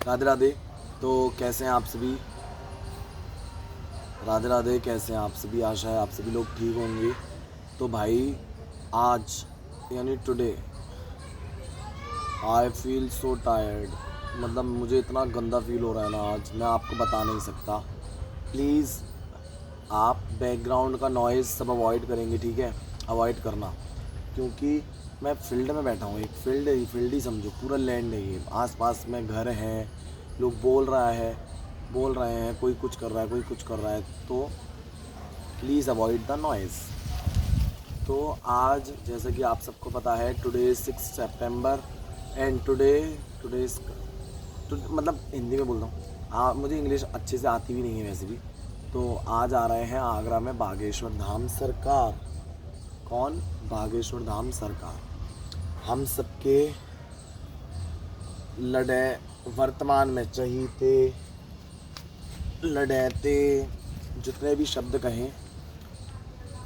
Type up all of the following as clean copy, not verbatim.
राधे राधे। तो कैसे हैं आप सभी? राधे राधे। कैसे हैं आप सभी? आशा है आप सभी लोग ठीक होंगे। तो भाई आज यानी today I feel so tired. मतलब मुझे इतना गंदा फील हो रहा है ना आज, मैं आपको बता नहीं सकता। प्लीज़ आप बैकग्राउंड का नॉइज़ सब अवॉइड करेंगे, ठीक है? अवॉइड करना, क्योंकि मैं फील्ड में बैठा हूँ। एक फील्ड ही समझो, पूरा लैंड है ये। आसपास में घर हैं, लोग बोल रहे हैं, कोई कुछ कर रहा है, कोई कुछ कर रहा है। तो प्लीज़ अवॉइड द नॉइज़। तो आज जैसा कि आप सबको पता है, टुडे 6 सितंबर एंड टुडे मतलब हिंदी में बोल रहा हूँ। मुझे इंग्लिश अच्छे से आती भी नहीं है वैसे भी। तो आज आ रहे हैं आगरा में बागेश्वर धाम सरकार। कौन? बागेश्वर धाम सरकार। हम सबके लड़े वर्तमान में चहीते लड़ैते, जितने भी शब्द कहें,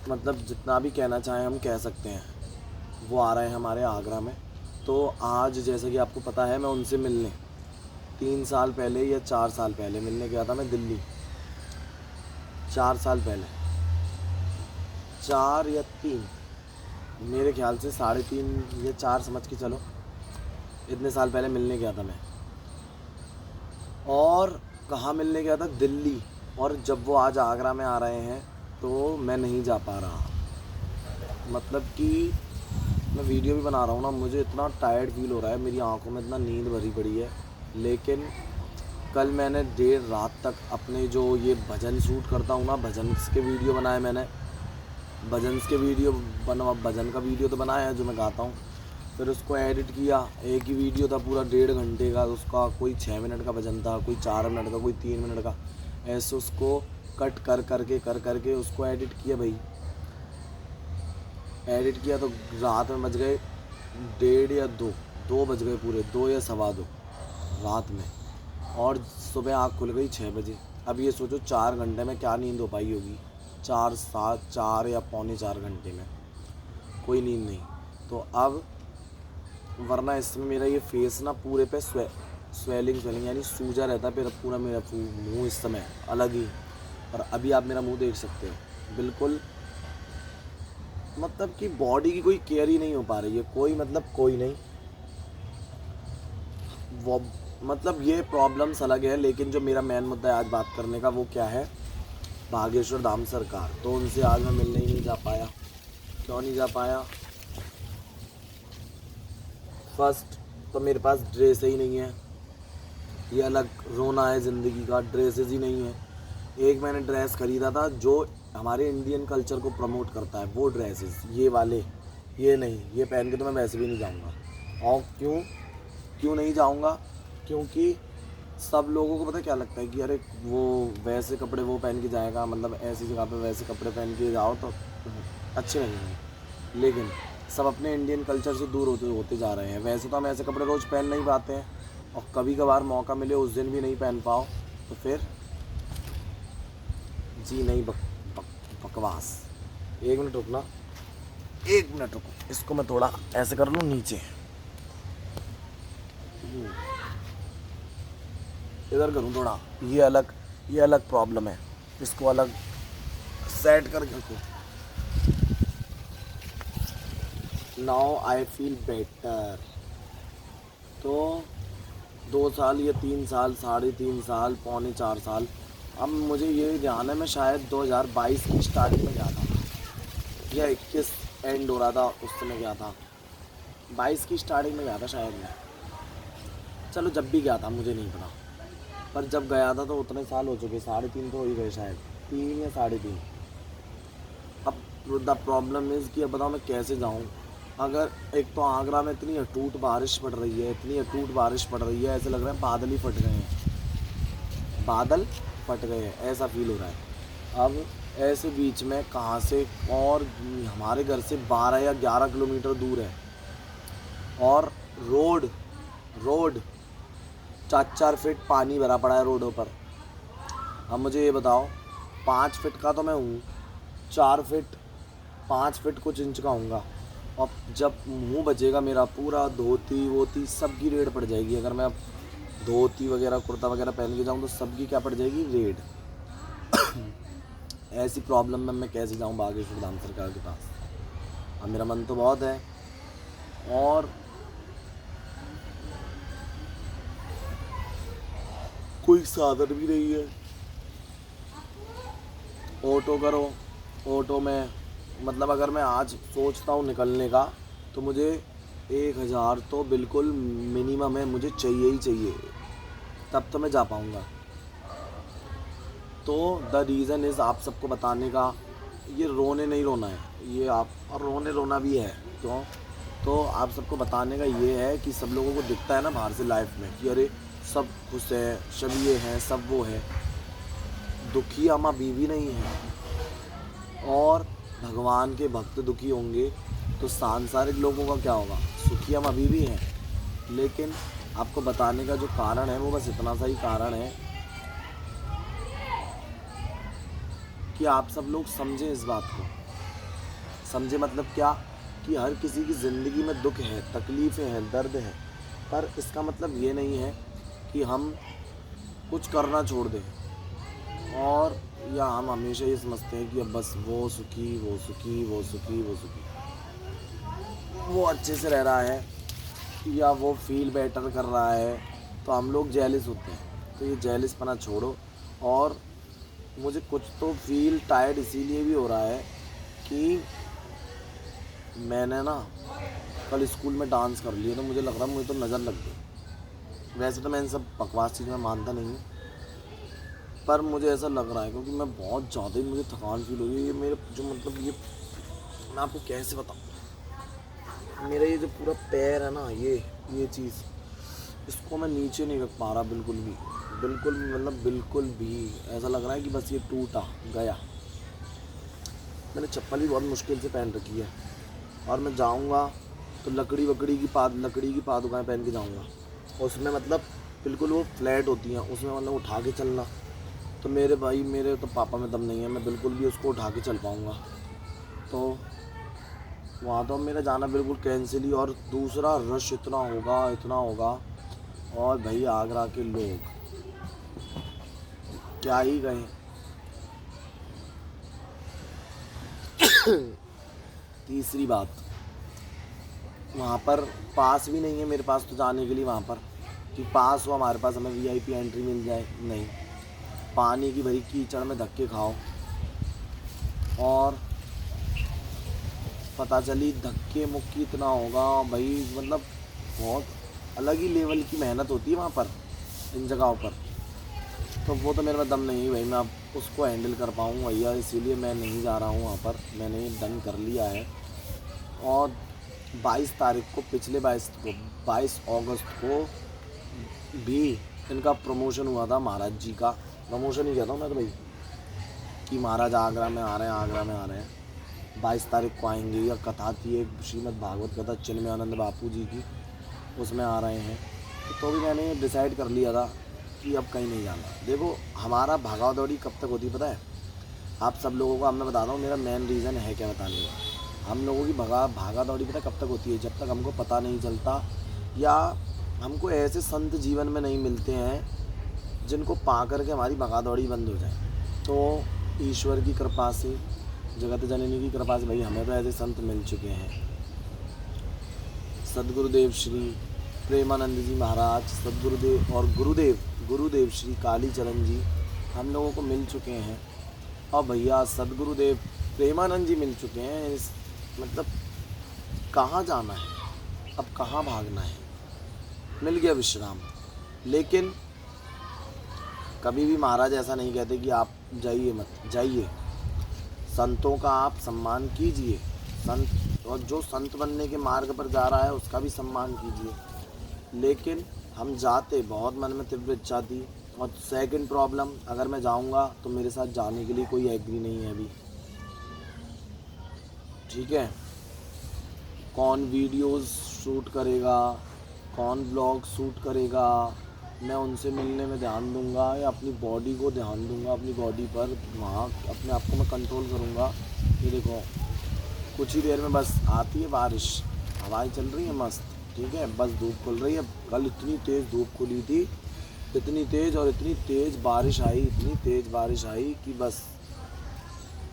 मतलब जितना भी कहना चाहें हम कह सकते हैं, वो आ रहे हैं हमारे आगरा में। तो आज जैसे कि आपको पता है, मैं उनसे मिलने 3 साल पहले या 4 साल पहले मिलने गया था मैं दिल्ली। 4 साल पहले, 4 या 3, मेरे ख्याल से 3.5 या 4 समझ के चलो। इतने साल पहले मिलने गया था मैं। और कहाँ मिलने गया था? दिल्ली। और जब वो आज आगरा में आ रहे हैं तो मैं नहीं जा पा रहा। मतलब कि मैं वीडियो भी बना रहा हूँ ना, मुझे इतना टायर्ड फील हो रहा है, मेरी आंखों में इतना नींद भरी पड़ी है। लेकिन कल मैंने देर रात तक अपने जो ये भजन शूट करता हूँ ना, भजन के वीडियो बनाए मैंने। भजन का वीडियो तो बनाया है जो मैं गाता हूँ। फिर उसको एडिट किया। एक ही वीडियो था पूरा 1.5 घंटे का उसका। कोई 6 मिनट का भजन था, कोई 4 मिनट का, कोई 3 मिनट का। ऐसे उसको कट कर करके उसको एडिट किया भाई। एडिट किया तो रात में बज गए 1:30 या 2 बज गए पूरे, 2 या सवा 2 रात में। और सुबह आँख खुल गई 6 बजे। अब ये सोचो 4 घंटे में क्या नींद हो पाई होगी? 4 या पौने 4 घंटे में कोई नींद नहीं। तो अब वरना इसमें मेरा ये फेस ना पूरे पे स्वेलिंग यानी सूजा रहता है पूरा मेरा मुंह इस समय अलग ही। और अभी आप मेरा मुंह देख सकते हो, बिल्कुल मतलब कि बॉडी की कोई केयर ही नहीं हो पा रही है। कोई नहीं। वो मतलब ये प्रॉब्लम्स अलग है, लेकिन जो मेरा मेन मुद्दा है आज बात करने का, वो क्या है? बागेश्वर धाम सरकार। तो उनसे आज मैं मिलने ही नहीं जा पाया। क्यों नहीं जा पाया? फर्स्ट तो मेरे पास ड्रेस ही नहीं है। ये अलग रोना है ज़िंदगी का, ड्रेसेस ही नहीं है। एक मैंने ड्रेस ख़रीदा था जो हमारे इंडियन कल्चर को प्रमोट करता है, वो ड्रेसेस, ये वाले। ये नहीं, ये पहन के तो मैं वैसे भी नहीं जाऊँगा। और क्यों नहीं जाऊँगा? क्योंकि सब लोगों को पता क्या लगता है कि अरे वो वैसे कपड़े वो पहन के जाएगा, मतलब ऐसी जगह पे वैसे कपड़े पहन के जाओ तो अच्छे लगेंगे। लेकिन सब अपने इंडियन कल्चर से दूर होते जा रहे हैं। वैसे तो हम ऐसे कपड़े रोज़ पहन नहीं पाते हैं, और कभी कभार मौका मिले उस दिन भी नहीं पहन पाओ तो फिर जी नहीं। बकवास। 1 मिनट रुकना, 1 मिनट रुको। इसको मैं थोड़ा ऐसे कर लूँ नीचे, इधर करूँ थोड़ा। ये अलग प्रॉब्लम है, इसको अलग सेट करके रखो। Now I feel better. तो 2 साल या 3 साल, 3.5 साल, पौने 4 साल, अब मुझे ये ध्यान है मैं शायद 2022 की स्टार्टिंग में गया था, या 21 एंड हो रहा था उस समय गया था। 22 की स्टार्टिंग में गया था शायद मैं। चलो जब भी गया था मुझे नहीं पता, पर जब गया था तो उतने साल हो चुके, 3.5 तो हो ही गए शायद, 3 या 3.5। अब द प्रॉब्लम इज़ कि अब बताओ मैं कैसे जाऊँ? अगर एक तो आगरा में इतनी अटूट बारिश पड़ रही है, ऐसे लग रहा है बादल ही फट गए हैं। बादल फट गए हैं ऐसा फील हो रहा है। अब ऐसे बीच में कहाँ से, और हमारे घर से 12 या 11 किलोमीटर दूर है, और रोड 4 फीट पानी भरा पड़ा है रोडों पर। अब मुझे ये बताओ, 5 फीट का तो मैं हूँ, 4 फीट 5 फीट कुछ इंच का हूँगा। और जब मुंह बचेगा मेरा, पूरा धोती वोती सब की रेड पड़ जाएगी अगर मैं धोती वगैरह कुर्ता वगैरह पहन के जाऊँ तो सबकी क्या पड़ जाएगी, रेड। ऐसी प्रॉब्लम में मैं कैसे जाऊँ बागेश्वर धाम सरकार के पास। अब मेरा मन तो बहुत है, और कोई साधन भी नहीं है। ऑटो करो, ऑटो में मतलब अगर मैं आज सोचता हूँ निकलने का तो मुझे 1000 तो बिल्कुल मिनिमम है, मुझे चाहिए ही चाहिए, तब तो मैं जा पाऊँगा। तो द रीज़न इज़ आप सबको बताने का, ये रोने नहीं रोना है, ये आप और रोना भी है। क्यों? तो आप सबको बताने का ये है कि सब लोगों को दिखता है ना बाहर से लाइफ में कि अरे सब खुश है, सब ये हैं, सब वो है। दुखी अम्मा बीवी नहीं है, और भगवान के भक्त दुखी होंगे तो सांसारिक लोगों का क्या होगा, सुखी अम्मा बीवी हैं। लेकिन आपको बताने का जो कारण है वो बस इतना सा ही कारण है कि आप सब लोग समझें इस बात को। समझे मतलब क्या, कि हर किसी की ज़िंदगी में दुख है, तकलीफ़ें हैं, दर्द है, पर इसका मतलब ये नहीं है कि हम कुछ करना छोड़ दें, और या हम हमेशा ये समझते हैं कि अब बस वो सुखी, वो सुखी, वो सुखी, वो सुखी, वो अच्छे से रह रहा है या वो फील बेटर कर रहा है, तो हम लोग जेलिस होते हैं। तो ये जेलिसपना छोड़ो। और मुझे कुछ तो फील टायर्ड इसीलिए भी हो रहा है कि मैंने ना कल स्कूल में डांस कर लिया, तो मुझे लग रहा है मुझे तो नज़र लग गई। वैसे तो मैं इन सब बकवास चीज़ में मानता नहीं हूँ, पर मुझे ऐसा लग रहा है क्योंकि मैं बहुत ज़्यादा ही मुझे थकान फील हो रही है। ये मेरे जो मतलब ये मैं आपको कैसे बताऊँ, मेरा ये जो पूरा पैर है ना, ये चीज़, इसको मैं नीचे नहीं रख पा रहा बिल्कुल भी, बिल्कुल मतलब बिल्कुल भी। ऐसा लग रहा है कि बस ये टूटा गया। मैंने चप्पल भी बहुत मुश्किल से पहन रखी है, और मैं जाऊंगा तो लकड़ी की पादुकाएँ पहन के जाऊंगा। उसमें मतलब बिल्कुल वो फ्लैट होती हैं, उसमें मतलब उठा के चलना, तो मेरे भाई मेरे तो पापा में दम नहीं है, मैं बिल्कुल भी उसको उठा के चल पाऊँगा। तो वहाँ तो मेरा जाना बिल्कुल कैंसिल ही। और दूसरा रश इतना होगा, और भाई आगरा के लोग क्या ही कहें। तीसरी बात, वहाँ पर पास भी नहीं है मेरे पास तो जाने के लिए, वहाँ पर कि पास हो हमारे पास, हमें वीआईपी एंट्री मिल जाए, नहीं। पानी की भरी कीचड़ में धक्के खाओ, और पता चली धक्के मुक्की इतना होगा भाई, मतलब बहुत अलग ही लेवल की मेहनत होती है वहाँ पर इन जगहों पर। तो वो तो मेरे में दम नहीं भाई, मैं अब उसको हैंडल कर पाऊँ भैया, इसीलिए मैं नहीं जा रहा हूँ वहाँ पर। मैंने ये डन कर लिया है। और 22 तारीख को, पिछले 22 अगस्त को भी इनका प्रमोशन हुआ था, महाराज जी का प्रमोशन ही कहता हूँ मैं तो भाई, कि महाराज आगरा में आ रहे हैं 22 तारीख को आएंगे। या कथा थी एक श्रीमद् भागवत कथा चिन्मयानंद बापू जी की, उसमें आ रहे हैं। तो भी मैंने डिसाइड कर लिया था कि अब कहीं नहीं जाना। देखो हमारा भागा दौड़ी कब तक होती है पता है आप सब लोगों को, अब मैं बताता हूँ मेरा मेन रीज़न है क्या बताने का। हम लोगों की भागा दौड़ी पता कब तक होती है, जब तक हमको पता नहीं चलता, या हमको ऐसे संत जीवन में नहीं मिलते हैं जिनको पा करके हमारी भागा दौड़ी बंद हो जाए। तो ईश्वर की कृपा से, जगत जननी की कृपा से भाई हमें तो ऐसे संत मिल चुके हैं। सद्गुरुदेव श्री प्रेमानंद जी महाराज, सद्गुरुदेव और गुरुदेव श्री कालीचरण जी हम लोगों को मिल चुके हैं। और भैया सद्गुरुदेव प्रेमानंद जी मिल चुके हैं। मतलब कहाँ जाना है, अब कहाँ भागना है, मिल गया विश्राम। लेकिन कभी भी महाराज ऐसा नहीं कहते कि आप जाइए मत, जाइए। संतों का आप सम्मान कीजिए, संत और जो संत बनने के मार्ग पर जा रहा है उसका भी सम्मान कीजिए। लेकिन हम जाते, बहुत मन में तीव्र इच्छा थी। और सेकंड प्रॉब्लम, अगर मैं जाऊंगा तो मेरे साथ जाने के लिए कोई एग्री नहीं है अभी, ठीक है। कौन वीडियोस शूट करेगा, कौन ब्लॉग शूट करेगा, मैं उनसे मिलने में ध्यान दूंगा या अपनी बॉडी को ध्यान दूंगा, अपनी बॉडी पर वहाँ अपने आप को मैं कंट्रोल करूँगा। ये देखो कुछ ही देर में बस आती है बारिश, हवाएं चल रही है मस्त, ठीक है। बस धूप खुल रही है। कल इतनी तेज़ धूप खुली थी इतनी तेज़ और इतनी तेज़ बारिश आई, इतनी तेज़ बारिश आई कि बस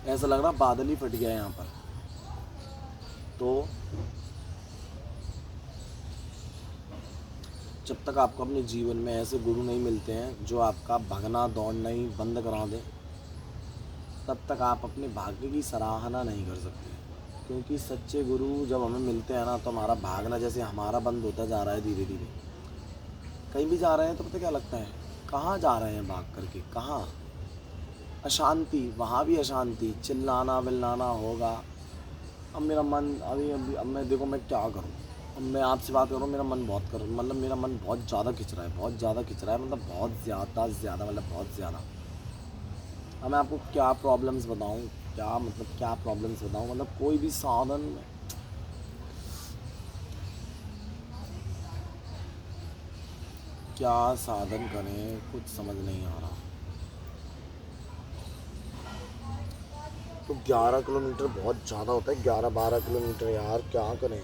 ऐसा लग रहा बादल ही फट गया यहाँ पर। तो जब तक आपको अपने जीवन में ऐसे गुरु नहीं मिलते हैं जो आपका भागना दौड़ना ही बंद करा दें, तब तक आप अपने भाग्य की सराहना नहीं कर सकते। क्योंकि सच्चे गुरु जब हमें मिलते हैं ना, तो हमारा भागना जैसे हमारा बंद होता जा रहा है धीरे धीरे। कहीं भी जा रहे हैं तो पता क्या लगता है, कहाँ जा रहे हैं भाग करके, कहाँ? अशांति, वहाँ भी अशांति, चिल्लाना बिल्लाना होगा। अब मेरा मन अभी अभी अब मैं देखो मैं क्या करूँ। अब मैं आपसे बात कर रहा हूँ, मेरा मन बहुत मतलब मेरा मन बहुत ज़्यादा खिंच रहा है, बहुत ज़्यादा खिंच रहा है, मतलब बहुत ज़्यादा मतलब बहुत ज़्यादा। अब मैं आपको क्या प्रॉब्लम्स बताऊँ, क्या प्रॉब्लम्स बताऊँ, मतलब कोई भी साधन, क्या साधन करें कुछ समझ नहीं आ रहा। तो 11 किलोमीटर बहुत ज़्यादा होता है, 11-12 किलोमीटर यार, क्या करें।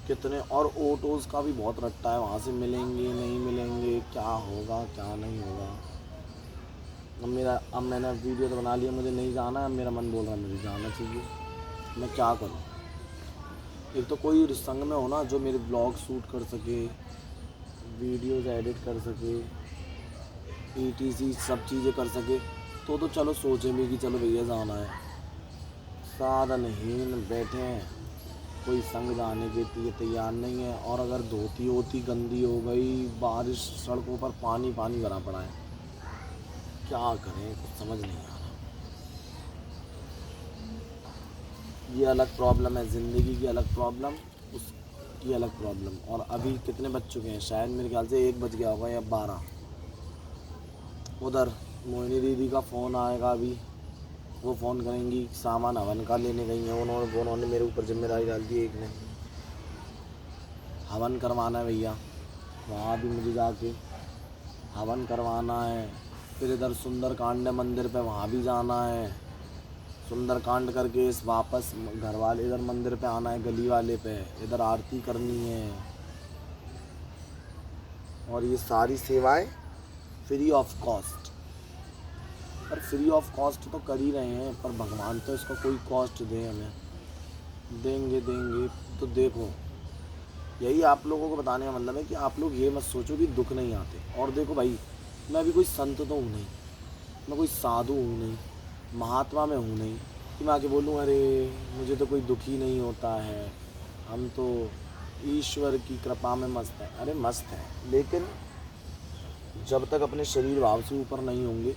कितने और ऑटोज़ का भी बहुत रट्टा है, वहाँ से मिलेंगे नहीं मिलेंगे, क्या होगा क्या नहीं होगा। अब मैंने वीडियो तो बना लिया, मुझे नहीं जाना है, अब मेरा मन बोल रहा है मुझे जाना चाहिए। मैं क्या करूँ? एक तो कोई संग में हो ना जो मेरे ब्लॉग शूट कर सके, वीडियोज़ एडिट कर सके, ETC सब चीज़ें कर सके, तो चलो सोचें भी कि चलो भैया जाना है। साधनहीन बैठे हैं, कोई संग जाने के लिए तैयार नहीं है। और अगर धोती होती गंदी हो गई, बारिश, सड़कों पर पानी पानी भरा पड़ा है, क्या करें कुछ समझ नहीं आ रहा। ये अलग प्रॉब्लम है, ज़िंदगी की अलग प्रॉब्लम, उसकी अलग प्रॉब्लम। और अभी कितने बज चुके हैं, शायद मेरे ख्याल से 1 बज गया होगा या 12। उधर मोहिनी दीदी का फ़ोन आएगा अभी, वो फ़ोन करेंगी, सामान हवन का लेने गई हैं उन्होंने मेरे ऊपर जिम्मेदारी डाल दी। एक ने हवन करवाना है भैया, वहाँ भी मुझे जाके हवन करवाना है। फिर इधर सुंदरकांड मंदिर पे, वहाँ भी जाना है, सुंदरकांड करके इस वापस घर वाले इधर मंदिर पे आना है, गली वाले पे, इधर आरती करनी है। और ये सारी सेवाएं फ्री ऑफ कॉस्ट। पर फ्री ऑफ कॉस्ट तो कर ही रहे हैं, पर भगवान तो इसका कोई कॉस्ट दे हमें, देंगे। तो देखो, यही आप लोगों को बताने का मतलब है कि आप लोग ये मत सोचो कि दुख नहीं आते। और देखो भाई, मैं अभी कोई संत तो हूँ नहीं, मैं कोई साधु हूँ नहीं, महात्मा में हूँ नहीं कि मैं आके बोलूँ अरे मुझे तो कोई दुख ही नहीं होता है, हम तो ईश्वर की कृपा में मस्त हैं। अरे मस्त हैं, लेकिन जब तक अपने शरीर भाव से ऊपर नहीं होंगे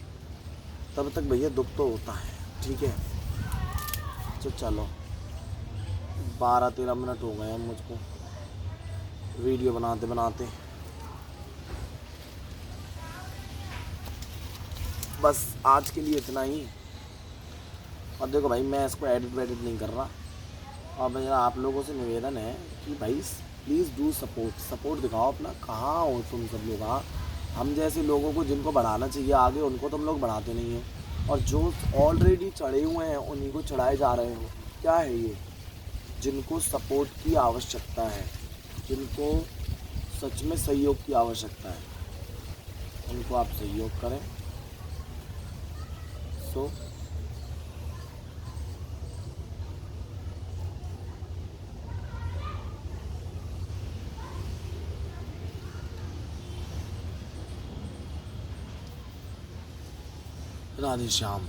तब तक भैया दुख तो होता है। ठीक है, तो चलो 12-13 मिनट हो गए हैं मुझको वीडियो बनाते बनाते। बस आज के लिए इतना ही। और देखो भाई, मैं इसको एडिट वेडिट नहीं कर रहा। और मेरा आप लोगों से निवेदन है कि भाई प्लीज़ डू सपोर्ट दिखाओ अपना। कहाँ हो तुम सब लोग? हाँ, हम जैसे लोगों को जिनको बढ़ाना चाहिए आगे, उनको तुम लोग बढ़ाते नहीं हो। और जो ऑलरेडी चढ़े हुए हैं उन्हीं को चढ़ाए जा रहे हो। क्या है ये? जिनको सपोर्ट की आवश्यकता है, जिनको सच में सहयोग की आवश्यकता है, उनको आप सहयोग करें। सो राधे श्याम।